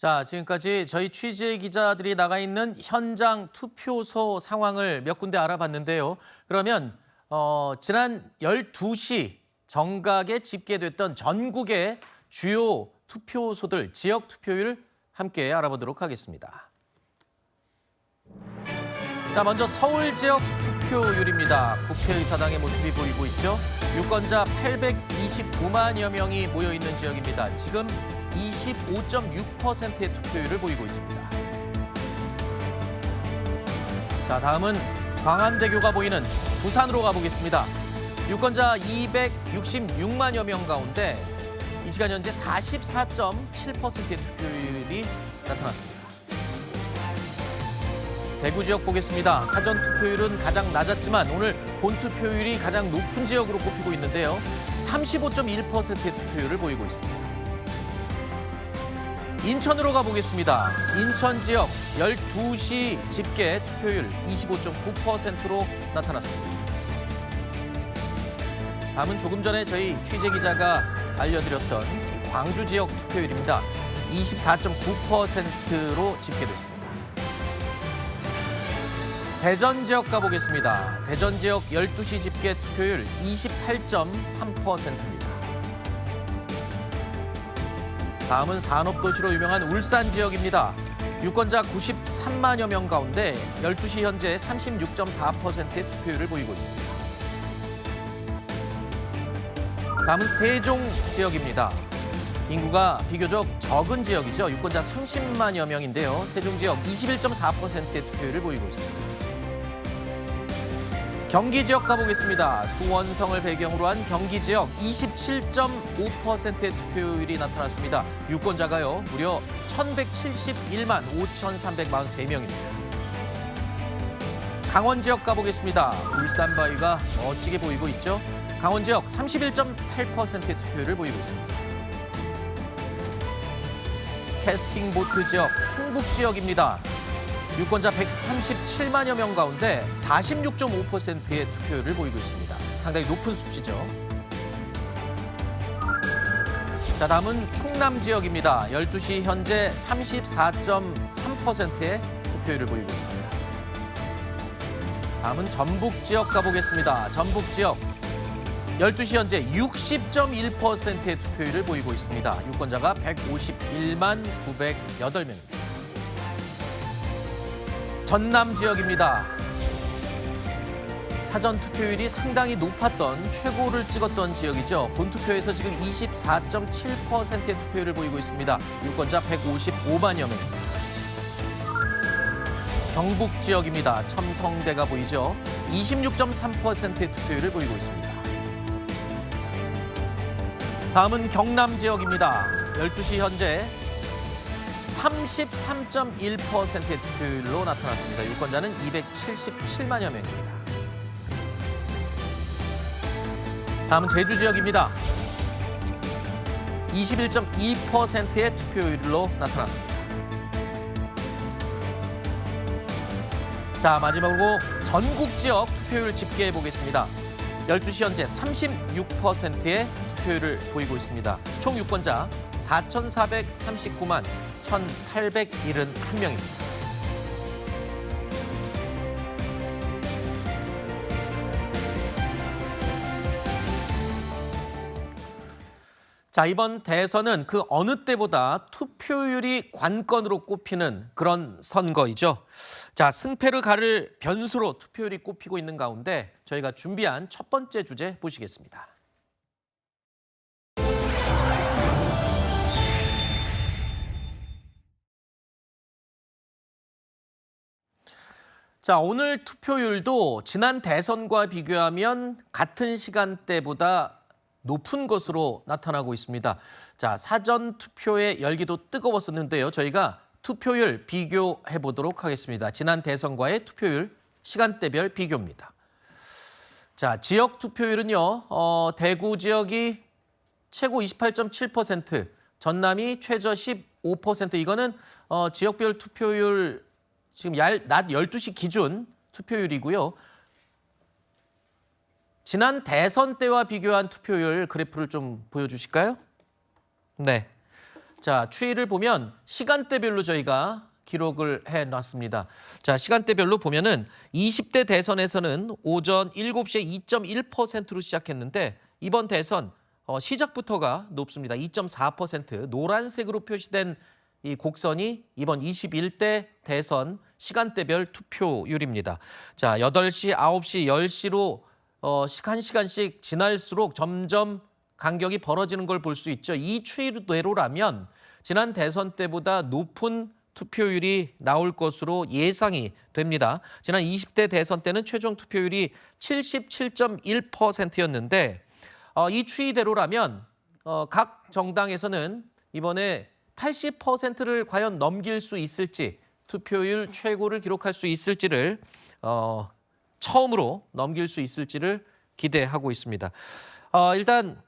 자, 지금까지 저희 취재 기자들이 나가 있는 현장 투표소 상황을 몇 군데 알아봤는데요. 그러면 지난 12시 정각에 집계됐던 전국의 주요 투표소들 지역 투표율 함께 알아보도록 하겠습니다. 자, 먼저 서울 지역 투표율입니다. 국회의사당의 모습이 보이고 있죠. 유권자 829만여 명이 모여 있는 지역입니다. 지금 25.6%의 투표율을 보이고 있습니다. 자, 다음은 광안대교가 보이는 부산으로 가보겠습니다. 유권자 266만여 명 가운데 이 시간 현재 44.7%의 투표율이 나타났습니다. 대구 지역 보겠습니다. 사전 투표율은 가장 낮았지만 오늘 본투표율이 가장 높은 지역으로 꼽히고 있는데요. 35.1%의 투표율을 보이고 있습니다. 인천으로 가보겠습니다. 인천 지역 12시 집계 투표율 25.9%로 나타났습니다. 다음은 조금 전에 저희 취재 기자가 알려드렸던 광주 지역 투표율입니다. 24.9%로 집계됐습니다. 대전 지역 가보겠습니다. 대전 지역 12시 집계 투표율 28.3%입니다. 다음은 산업도시로 유명한 울산 지역입니다. 유권자 93만여 명 가운데 12시 현재 36.4%의 투표율을 보이고 있습니다. 다음은 세종 지역입니다. 인구가 비교적 적은 지역이죠. 유권자 30만여 명인데요. 세종 지역 21.4%의 투표율을 보이고 있습니다. 경기 지역 가보겠습니다. 수원성을 배경으로 한 경기 지역 27.5%의 투표율이 나타났습니다. 유권자가요, 무려 1,171만 5,343명입니다. 강원 지역 가보겠습니다. 울산 바위가 멋지게 보이고 있죠. 강원 지역 31.8%의 투표율을 보이고 있습니다. 캐스팅 보트 지역 충북 지역입니다. 유권자 137만여 명 가운데 46.5%의 투표율을 보이고 있습니다. 상당히 높은 수치죠. 자, 다음은 충남 지역입니다. 12시 현재 34.3%의 투표율을 보이고 있습니다. 다음은 전북 지역 가보겠습니다. 전북 지역 12시 현재 60.1%의 투표율을 보이고 있습니다. 유권자가 151만 908명입니다. 전남 지역입니다. 사전 투표율이 상당히 높았던 최고를 찍었던 지역이죠. 본투표에서 지금 24.7%의 투표율을 보이고 있습니다. 유권자 155만여 명입니다. 경북 지역입니다. 첨성대가 보이죠. 26.3%의 투표율을 보이고 있습니다. 다음은 경남 지역입니다. 12시 현재 33.1%의 투표율로 나타났습니다. 유권자는 277만여 명입니다. 다음은 제주 지역입니다. 21.2%의 투표율로 나타났습니다. 자, 마지막으로 전국 지역 투표율 집계해 보겠습니다. 12시 현재 36%의 투표율을 보이고 있습니다. 총 유권자 4,439만 1,871명입니다. 자, 이번 대선은 그 어느 때보다 투표율이 관건으로 꼽히는 그런 선거이죠. 자, 승패를 가를 변수로 투표율이 꼽히고 있는 가운데 저희가 준비한 첫 번째 주제 보시겠습니다. 자, 오늘 투표율도 지난 대선과 비교하면 같은 시간대보다 높은 것으로 나타나고 있습니다. 자, 사전 투표의 열기도 뜨거웠었는데요. 저희가 투표율 비교해 보도록 하겠습니다. 지난 대선과의 투표율 시간대별 비교입니다. 자, 지역 투표율은요. 대구 지역이 최고 28.7%, 전남이 최저 15%. 이거는 지역별 투표율 지금 낮 12시 기준 투표율이고요. 지난 대선 때와 비교한 투표율 그래프를 좀 보여주실까요? 네. 자, 추이를 보면 시간대별로 저희가 기록을 해놨습니다. 자, 시간대별로 보면은 20대 대선에서는 오전 7시에 2.1%로 시작했는데 이번 대선 시작부터가 높습니다. 2.4%. 노란색으로 표시된 이 곡선이 이번 21대 대선 시간대별 투표율입니다. 자, 8시, 9시, 10시로 1시간씩 지날수록 점점 간격이 벌어지는 걸 볼 수 있죠. 이 추이대로라면 지난 대선 때보다 높은 투표율이 나올 것으로 예상이 됩니다. 지난 20대 대선 때는 최종 투표율이 77.1%였는데 이 추이대로라면 각 정당에서는 이번에 80%를 과연 넘길 수 있을지, 투표율 최고를 기록할 수 있을지를 처음으로 넘길 수 있을지를 기대하고 있습니다. 일단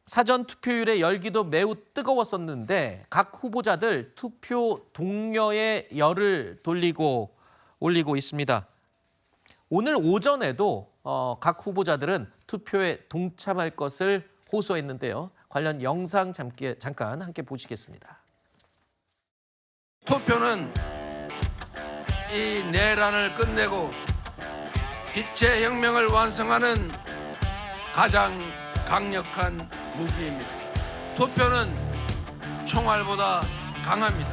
사전 투표율의 열기도 매우 뜨거웠었는데 각 후보자들 투표 동료의 열을 올리고 있습니다. 오늘 오전에도 각 후보자들은 투표에 동참할 것을 호소했는데요. 관련 영상 잠깐 함께 보시겠습니다. 투표는 이 내란을 끝내고 빛의 혁명을 완성하는 가장 강력한 무기입니다. 투표는 총알보다 강합니다.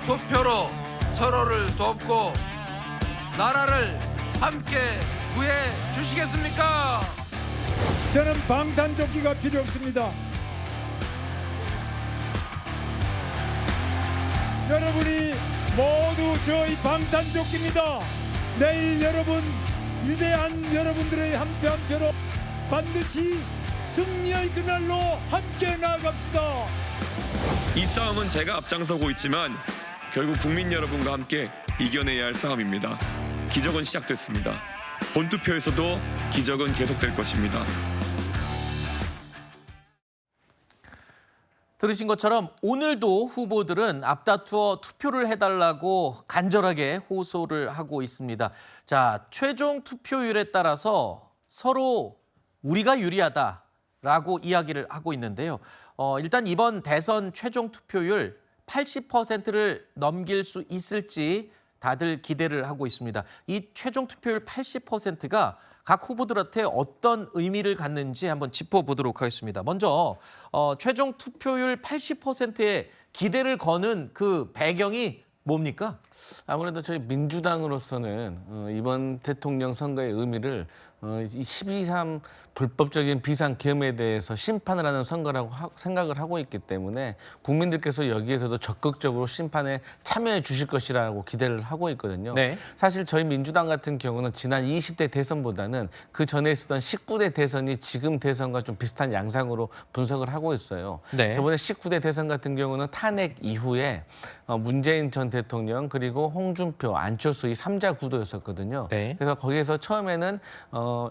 투표로 서로를 돕고 나라를 함께 구해 주시겠습니까? 저는 방탄조끼가 필요 없습니다. 여러분이 모두 저희 방탄조끼입니다. 내일 여러분, 위대한 여러분들의 한 표로 반드시 승리의 그날로 함께 나아갑시다. 이 싸움은 제가 앞장서고 있지만 결국 국민 여러분과 함께 이겨내야 할 싸움입니다. 기적은 시작됐습니다. 본투표에서도 기적은 계속될 것입니다. 들으신 것처럼 오늘도 후보들은 앞다투어 투표를 해달라고 간절하게 호소를 하고 있습니다. 자, 최종 투표율에 따라서 서로 우리가 유리하다라고 이야기를 하고 있는데요. 일단 이번 대선 최종 투표율 80%를 넘길 수 있을지 다들 기대를 하고 있습니다. 이 최종 투표율 80%가 각 후보들한테 어떤 의미를 갖는지 한번 짚어보도록 하겠습니다. 먼저 최종 투표율 80%에 기대를 거는 그 배경이 뭡니까? 아무래도 저희 민주당으로서는 이번 대통령 선거의 의미를 이 12.3 불법적인 비상계엄에 대해서 심판을 하는 선거라고 생각을 하고 있기 때문에 국민들께서 여기에서도 적극적으로 심판에 참여해 주실 것이라고 기대를 하고 있거든요. 네. 사실 저희 민주당 같은 경우는 지난 20대 대선보다는 그 전에 있었던 19대 대선이 지금 대선과 좀 비슷한 양상으로 분석을 하고 있어요. 네. 저번에 19대 대선 같은 경우는 탄핵 이후에 문재인 전 대통령 그리고 홍준표, 안철수 이 3자 구도였었거든요. 네. 그래서 거기에서 처음에는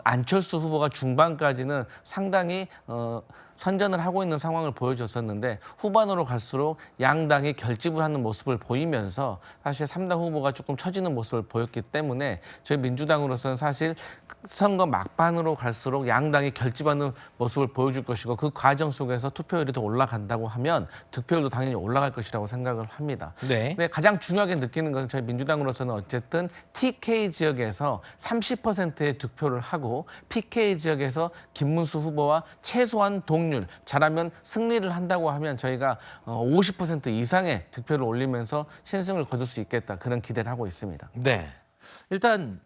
안철수 후보가 중반까지는 상당히 선전을 하고 있는 상황을 보여줬었는데 후반으로 갈수록 양당이 결집을 하는 모습을 보이면서 사실 3당 후보가 조금 처지는 모습을 보였기 때문에 저희 민주당으로서는 사실 선거 막판으로 갈수록 양당이 결집하는 모습을 보여줄 것이고 그 과정 속에서 투표율이 더 올라간다고 하면 득표율도 당연히 올라갈 것이라고 생각을 합니다. 네. 근데 가장 중요하게 느끼는 것은 저희 민주당으로서는 어쨌든 TK 지역에서 30%의 득표를 하고 PK 지역에서 김문수 후보와 최소한 동률, 잘하면 승리를 한다고 하면 저희가 50% 이상의 득표를 올리면서 신승을 거둘 수 있겠다. 그런 기대를 하고 있습니다. 네. 일단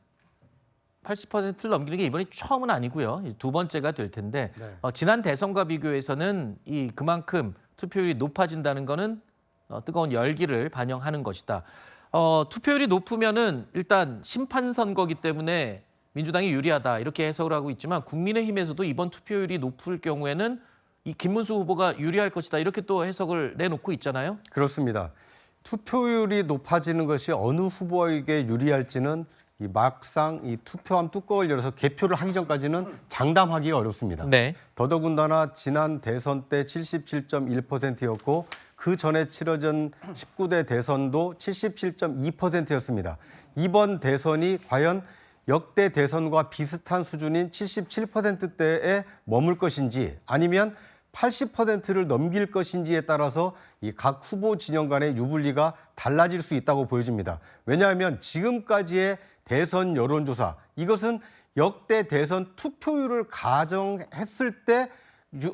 80%를 넘기는 게 이번이 처음은 아니고요. 두 번째가 될 텐데 지난 대선과 비교해서는 그만큼 투표율이 높아진다는 거는 뜨거운 열기를 반영하는 것이다. 투표율이 높으면은 일단 심판 선거기 때문에 민주당이 유리하다 이렇게 해석을 하고 있지만 국민의힘에서도 이번 투표율이 높을 경우에는 이 김문수 후보가 유리할 것이다 이렇게 또 해석을 내놓고 있잖아요. 그렇습니다. 투표율이 높아지는 것이 어느 후보에게 유리할지는 막상 이 투표함 뚜껑을 열어서 개표를 하기 전까지는 장담하기가 어렵습니다. 네. 더더군다나 지난 대선 때 77.1%였고 그 전에 치러진 19대 대선도 77.2%였습니다. 이번 대선이 과연 역대 대선과 비슷한 수준인 77%대에 머물 것인지 아니면 80%를 넘길 것인지에 따라서 이 각 후보 진영 간의 유불리가 달라질 수 있다고 보여집니다. 왜냐하면 지금까지의 대선 여론조사, 이것은 역대 대선 투표율을 가정했을 때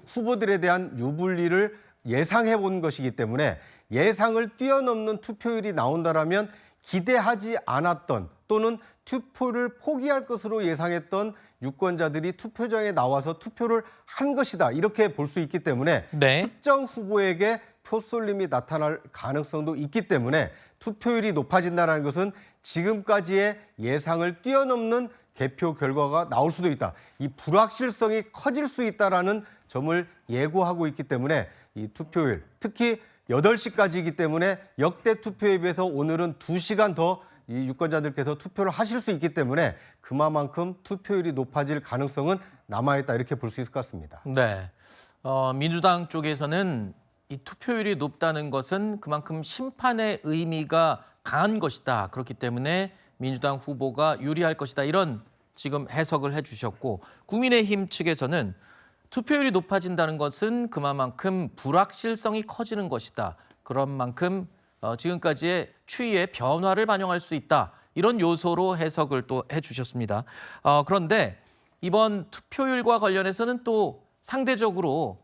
후보들에 대한 유불리를 예상해 본 것이기 때문에 예상을 뛰어넘는 투표율이 나온다라면 기대하지 않았던 또는 투표를 포기할 것으로 예상했던 유권자들이 투표장에 나와서 투표를 한 것이다, 이렇게 볼 수 있기 때문에 네. 특정 후보에게 표쏠림이 나타날 가능성도 있기 때문에 투표율이 높아진다는 것은 지금까지의 예상을 뛰어넘는 개표 결과가 나올 수도 있다. 이 불확실성이 커질 수 있다는 점을 예고하고 있기 때문에 이 투표율, 특히 8시까지이기 때문에 역대 투표에 비해서 오늘은 2시간 더 이 유권자들께서 투표를 하실 수 있기 때문에 그만큼 투표율이 높아질 가능성은 남아있다, 이렇게 볼 수 있을 것 같습니다. 네. 민주당 쪽에서는 이 투표율이 높다는 것은 그만큼 심판의 의미가 강한 것이다. 그렇기 때문에 민주당 후보가 유리할 것이다. 이런 지금 해석을 해주셨고, 국민의힘 측에서는 투표율이 높아진다는 것은 그만큼 불확실성이 커지는 것이다. 그런 만큼 지금까지의 추이의 변화를 반영할 수 있다. 이런 요소로 해석을 또 해주셨습니다. 그런데 이번 투표율과 관련해서는 또 상대적으로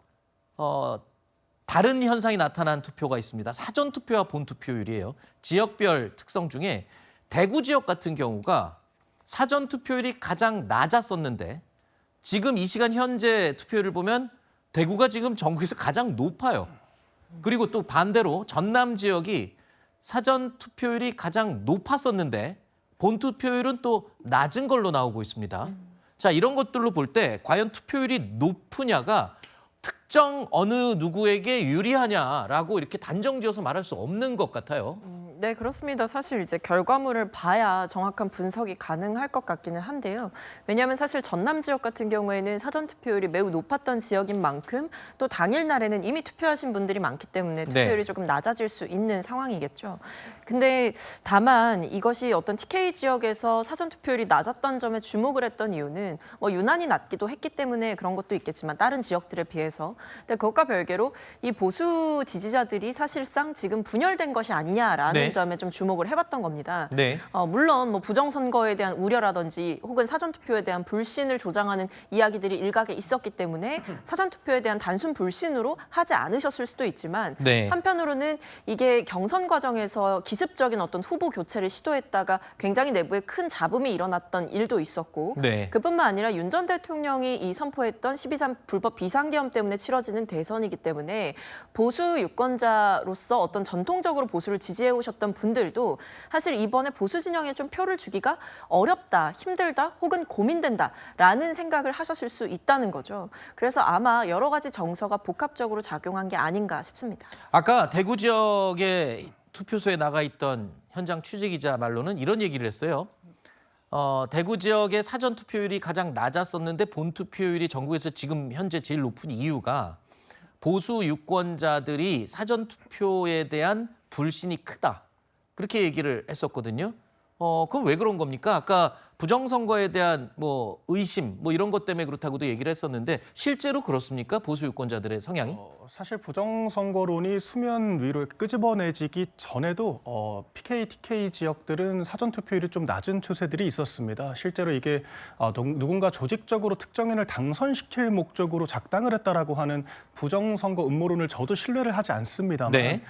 다른 현상이 나타난 투표가 있습니다. 사전 투표와 본 투표율이에요. 지역별 특성 중에 대구 지역 같은 경우가 사전 투표율이 가장 낮았었는데 지금 이 시간 현재 투표율을 보면 대구가 지금 전국에서 가장 높아요. 그리고 또 반대로 전남 지역이 사전 투표율이 가장 높았었는데 본 투표율은 또 낮은 걸로 나오고 있습니다. 자, 이런 것들로 볼 때 과연 투표율이 높으냐가 특정 어느 누구에게 유리하냐라고 이렇게 단정지어서 말할 수 없는 것 같아요. 네, 그렇습니다. 사실 이제 결과물을 봐야 정확한 분석이 가능할 것 같기는 한데요. 왜냐하면 사실 전남 지역 같은 경우에는 사전 투표율이 매우 높았던 지역인 만큼 또 당일 날에는 이미 투표하신 분들이 많기 때문에 투표율이 조금 낮아질 수 있는 상황이겠죠. 근데 다만 이것이 어떤 TK 지역에서 사전 투표율이 낮았던 점에 주목을 했던 이유는 뭐 유난히 낮기도 했기 때문에 그런 것도 있겠지만 다른 지역들에 비해서, 근데 그것과 별개로 이 보수 지지자들이 사실상 지금 분열된 것이 아니냐라는 점에 좀 주목을 해봤던 겁니다. 네. 물론 뭐 부정선거에 대한 우려라든지 혹은 사전투표에 대한 불신을 조장하는 이야기들이 일각에 있었기 때문에 사전투표에 대한 단순 불신으로 하지 않으셨을 수도 있지만 네. 한편으로는 이게 경선 과정에서 기습적인 어떤 후보 교체를 시도했다가 굉장히 내부에 큰 잡음이 일어났던 일도 있었고 네. 그뿐만 아니라 윤 전 대통령이 이 선포했던 12.3 불법 비상계엄 때문에 치러지는 대선이기 때문에 보수 유권자로서 어떤 전통적으로 보수를 지지해 오셨던 분들도 사실 이번에 보수 진영에 좀 표를 주기가 어렵다, 힘들다, 혹은 고민된다라는 생각을 하셨을 수 있다는 거죠. 그래서 아마 여러 가지 정서가 복합적으로 작용한 게 아닌가 싶습니다. 아까 대구 지역의 투표소에 나가 있던 현장 취재 기자 말로는 이런 얘기를 했어요. 대구 지역의 사전 투표율이 가장 낮았었는데 본 투표율이 전국에서 지금 현재 제일 높은 이유가 보수 유권자들이 사전 투표에 대한 불신이 크다. 그렇게 얘기를 했었거든요. 그럼 왜 그런 겁니까? 아까 부정선거에 대한 뭐 의심 뭐 이런 것 때문에 그렇다고도 얘기를 했었는데 실제로 그렇습니까? 보수 유권자들의 성향이? 사실 부정선거론이 수면 위로 끄집어내지기 전에도 PK, TK 지역들은 사전투표율이 좀 낮은 추세들이 있었습니다. 실제로 이게 누군가 조직적으로 특정인을 당선시킬 목적으로 작당을 했다라고 하는 부정선거 음모론을 저도 신뢰를 하지 않습니다만 네.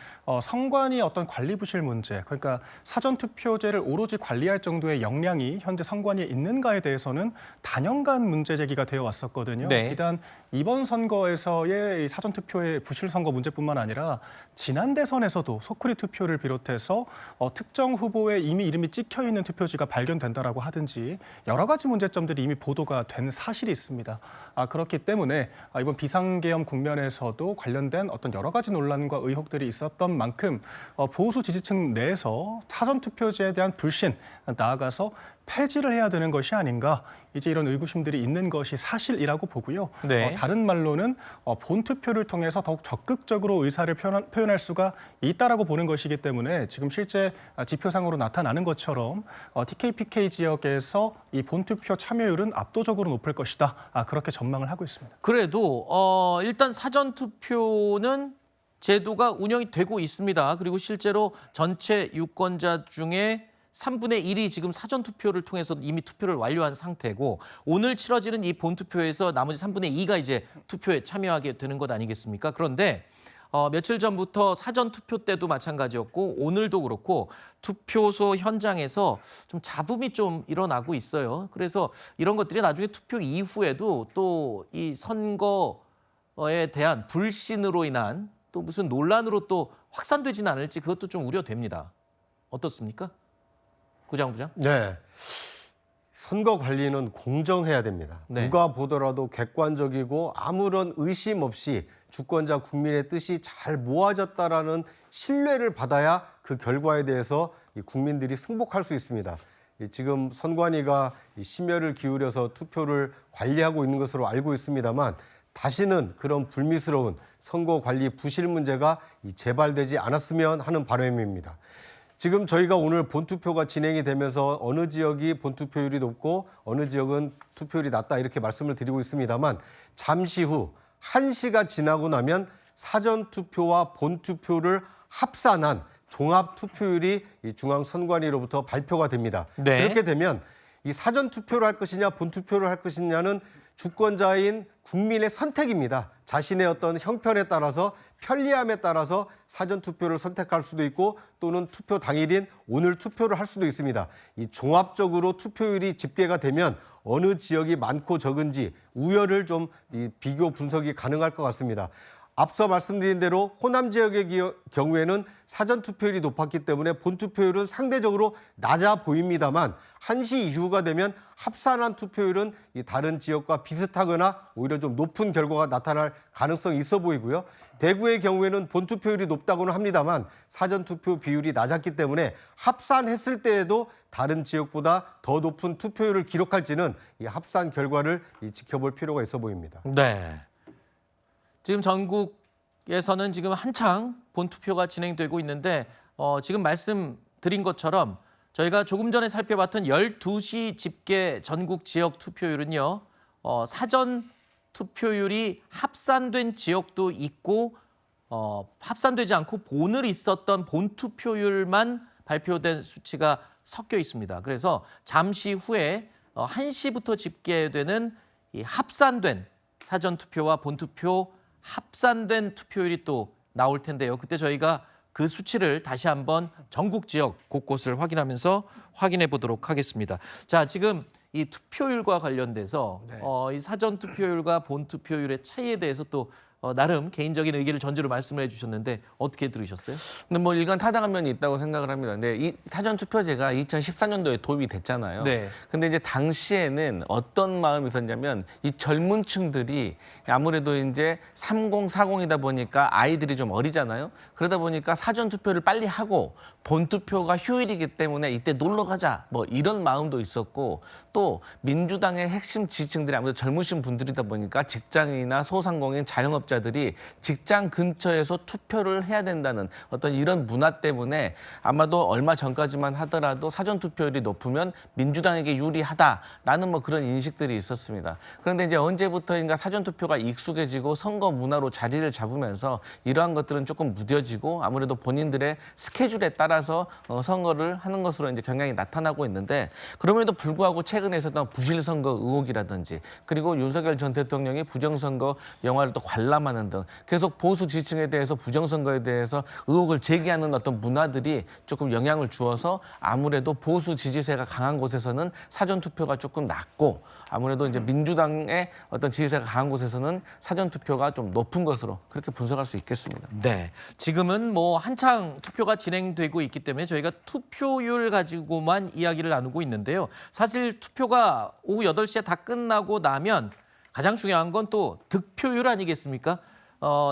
선관위 어떤 관리 부실 문제, 그러니까 사전투표제를 오로지 관리할 정도의 역량이 현재 선관위에 있는가에 대해서는 단연간 문제 제기가 되어 왔었거든요. 네. 일단 이번 선거에서의 사전투표의 부실 선거 문제뿐만 아니라 지난 대선에서도 소쿠리 투표를 비롯해서 특정 후보의 이미 이름이 찍혀 있는 투표지가 발견된다라고 하든지 여러 가지 문제점들이 이미 보도가 된 사실이 있습니다. 그렇기 때문에 이번 비상계엄 국면에서도 관련된 어떤 여러 가지 논란과 의혹들이 있었던 만큼 보수 지지층 내에서 사전투표제에 대한 불신, 나아가서 폐지를 해야 되는 것이 아닌가, 이제 이런 의구심들이 있는 것이 사실이라고 보고요. 네. 다른 말로는 본투표를 통해서 더욱 적극적으로 의사를 표현할 수가 있다라고 보는 것이기 때문에 지금 실제 지표상으로 나타나는 것처럼 TKPK 지역에서 이 본투표 참여율은 압도적으로 높을 것이다. 그렇게 전망을 하고 있습니다. 그래도 일단 사전 투표는 제도가 운영이 되고 있습니다. 그리고 실제로 전체 유권자 중에 3분의 1이 지금 사전 투표를 통해서 이미 투표를 완료한 상태고 오늘 치러지는 이 본투표에서 나머지 3분의 2가 이제 투표에 참여하게 되는 것 아니겠습니까? 그런데 며칠 전부터 사전 투표 때도 마찬가지였고 오늘도 그렇고 투표소 현장에서 좀 잡음이 좀 일어나고 있어요. 그래서 이런 것들이 나중에 투표 이후에도 또 이 선거에 대한 불신으로 인한 또 무슨 논란으로 또 확산되지는 않을지 그것도 좀 우려됩니다. 어떻습니까? 구장 부장? 네. 선거 관리는 공정해야 됩니다. 네. 누가 보더라도 객관적이고 아무런 의심 없이 주권자 국민의 뜻이 잘 모아졌다라는 신뢰를 받아야 그 결과에 대해서 이 국민들이 승복할 수 있습니다. 지금 선관위가 심혈을 기울여서 투표를 관리하고 있는 것으로 알고 있습니다만 다시는 그런 불미스러운 선거 관리 부실 문제가 재발되지 않았으면 하는 바람입니다. 지금 저희가 오늘 본투표가 진행이 되면서 어느 지역이 본투표율이 높고 어느 지역은 투표율이 낮다 이렇게 말씀을 드리고 있습니다만 잠시 후 1시가 지나고 나면 사전투표와 본투표를 합산한 종합투표율이 중앙선관위로부터 발표가 됩니다. 네. 그렇게 되면 이 사전투표를 할 것이냐 본투표를 할 것이냐는 주권자인 국민의 선택입니다. 자신의 어떤 형편에 따라서 편리함에 따라서 사전투표를 선택할 수도 있고 또는 투표 당일인 오늘 투표를 할 수도 있습니다. 이 종합적으로 투표율이 집계가 되면 어느 지역이 많고 적은지 우열을 좀 비교 분석이 가능할 것 같습니다. 앞서 말씀드린 대로 호남 지역의 경우에는 사전투표율이 높았기 때문에 본투표율은 상대적으로 낮아 보입니다만 1시 이후가 되면 합산한 투표율은 이 다른 지역과 비슷하거나 오히려 좀 높은 결과가 나타날 가능성이 있어 보이고요. 대구의 경우에는 본투표율이 높다고는 합니다만 사전투표 비율이 낮았기 때문에 합산했을 때에도 다른 지역보다 더 높은 투표율을 기록할지는 이 합산 결과를 지켜볼 필요가 있어 보입니다. 네. 지금 전국에서는 지금 한창 본투표가 진행되고 있는데 지금 말씀드린 것처럼 저희가 조금 전에 살펴봤던 12시 집계 전국 지역 투표율은요. 사전 투표율이 합산된 지역도 있고 합산되지 않고 오늘 있었던 본투표율만 발표된 수치가 섞여 있습니다. 그래서 잠시 후에 1시부터 집계되는 이 합산된 사전투표와 본투표 합산된 투표율이 또 나올 텐데요. 그때 저희가 그 수치를 다시 한번 전국 지역 곳곳을 확인하면서 확인해 보도록 하겠습니다. 자, 지금 이 투표율과 관련돼서 이 사전 투표율과 본 투표율의 차이에 대해서 또 나름 개인적인 의견을 전제로 말씀을 해주셨는데 어떻게 들으셨어요? 근데 뭐 일관 타당한 면이 있다고 생각을 합니다. 근데 이 사전 투표제가 2014년도에 도입이 됐잖아요. 네. 근데 이제 당시에는 어떤 마음이 있었냐면 이 젊은 층들이 아무래도 이제 3040이다 보니까 아이들이 좀 어리잖아요. 그러다 보니까 사전 투표를 빨리 하고 본 투표가 휴일이기 때문에 이때 놀러 가자 뭐 이런 마음도 있었고 또 민주당의 핵심 지지층들이 아무래도 젊으신 분들이다 보니까 직장인이나 소상공인 자영업자들이 직장 근처에서 투표를 해야 된다는 어떤 이런 문화 때문에 아마도 얼마 전까지만 하더라도 사전 투표율이 높으면 민주당에게 유리하다라는 뭐 그런 인식들이 있었습니다. 그런데 이제 언제부터인가 사전 투표가 익숙해지고 선거 문화로 자리를 잡으면서 이러한 것들은 조금 무뎌지고 아무래도 본인들의 스케줄에 따라서 선거를 하는 것으로 이제 경향이 나타나고 있는데 그럼에도 불구하고 최근에 있었던 부실 선거 의혹이라든지 그리고 윤석열 전 대통령이 부정선거 영화를 또 관람하는 등 계속 보수 지지층에 대해서 부정선거에 대해서 의혹을 제기하는 어떤 문화들이 조금 영향을 주어서 아무래도 보수 지지세가 강한 곳에서는 사전투표가 조금 낮고 아무래도 이제 민주당의 어떤 지지세가 강한 곳에서는 사전투표가 좀 높은 것으로 그렇게 분석할 수 있겠습니다. 네, 지금은 뭐 한창 투표가 진행되고 있기 때문에 저희가 투표율 가지고만 이야기를 나누고 있는데요. 사실 투표가 오후 8시에 다 끝나고 나면 가장 중요한 건 또 득표율 아니겠습니까?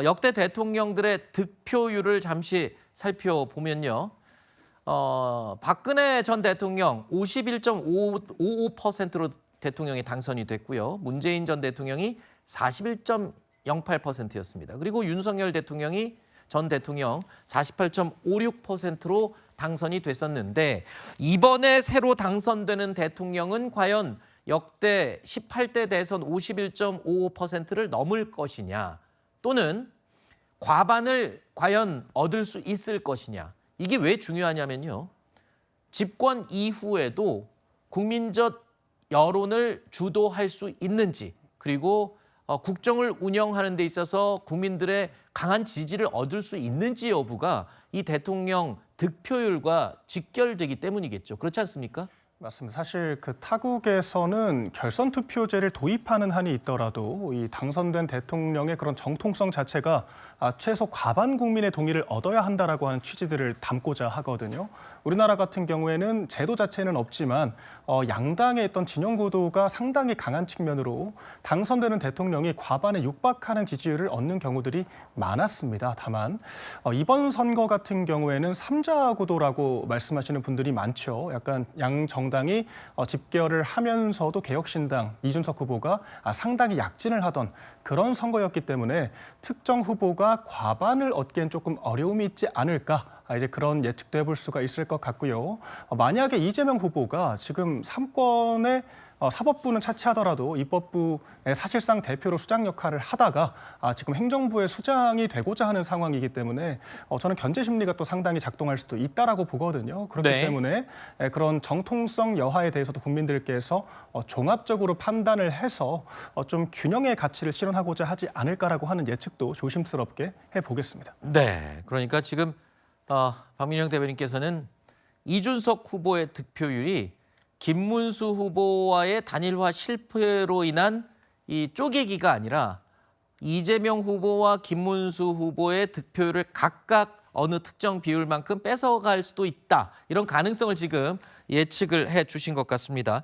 역대 대통령들의 득표율을 잠시 살펴보면요. 박근혜 전 대통령 51.55%로 대통령이 당선이 됐고요. 문재인 전 대통령이 41.08%였습니다. 그리고 윤석열 대통령이 전 대통령 48.56%로 당선이 됐었는데 이번에 새로 당선되는 대통령은 과연 역대 18대 대선 51.55%를 넘을 것이냐 또는 과반을 과연 얻을 수 있을 것이냐. 이게 왜 중요하냐면요. 집권 이후에도 국민적 여론을 주도할 수 있는지 그리고 국정을 운영하는 데 있어서 국민들의 강한 지지를 얻을 수 있는지 여부가 이 대통령 득표율과 직결되기 때문이겠죠. 그렇지 않습니까? 맞습니다. 사실 그 타국에서는 결선 투표제를 도입하는 한이 있더라도 이 당선된 대통령의 그런 정통성 자체가 최소 과반 국민의 동의를 얻어야 한다라고 하는 취지들을 담고자 하거든요. 우리나라 같은 경우에는 제도 자체는 없지만 양당의 어떤 진영 구도가 상당히 강한 측면으로 당선되는 대통령이 과반에 육박하는 지지율을 얻는 경우들이 많았습니다. 다만 이번 선거 같은 경우에는 삼자 구도라고 말씀하시는 분들이 많죠. 약간 양 정당이 집결을 하면서도 개혁신당 이준석 후보가 상당히 약진을 하던 그런 선거였기 때문에 특정 후보가 과반을 얻기엔 조금 어려움이 있지 않을까. 이제 그런 예측도 해볼 수가 있을 것 같고요. 만약에 이재명 후보가 지금 3권의 사법부는 차치하더라도 입법부의 사실상 대표로 수장 역할을 하다가 지금 행정부의 수장이 되고자 하는 상황이기 때문에 저는 견제 심리가 또 상당히 작동할 수도 있다라고 보거든요. 그렇기 네. 때문에 그런 정통성 여하에 대해서도 국민들께서 종합적으로 판단을 해서 좀 균형의 가치를 실현하고자 하지 않을까라고 하는 예측도 조심스럽게 해보겠습니다. 네. 그러니까 지금 박민영 대변인께서는 이준석 후보의 득표율이 김문수 후보와의 단일화 실패로 인한 이 쪼개기가 아니라 이재명 후보와 김문수 후보의 득표율을 각각 어느 특정 비율만큼 뺏어갈 수도 있다. 이런 가능성을 지금 예측을 해 주신 것 같습니다.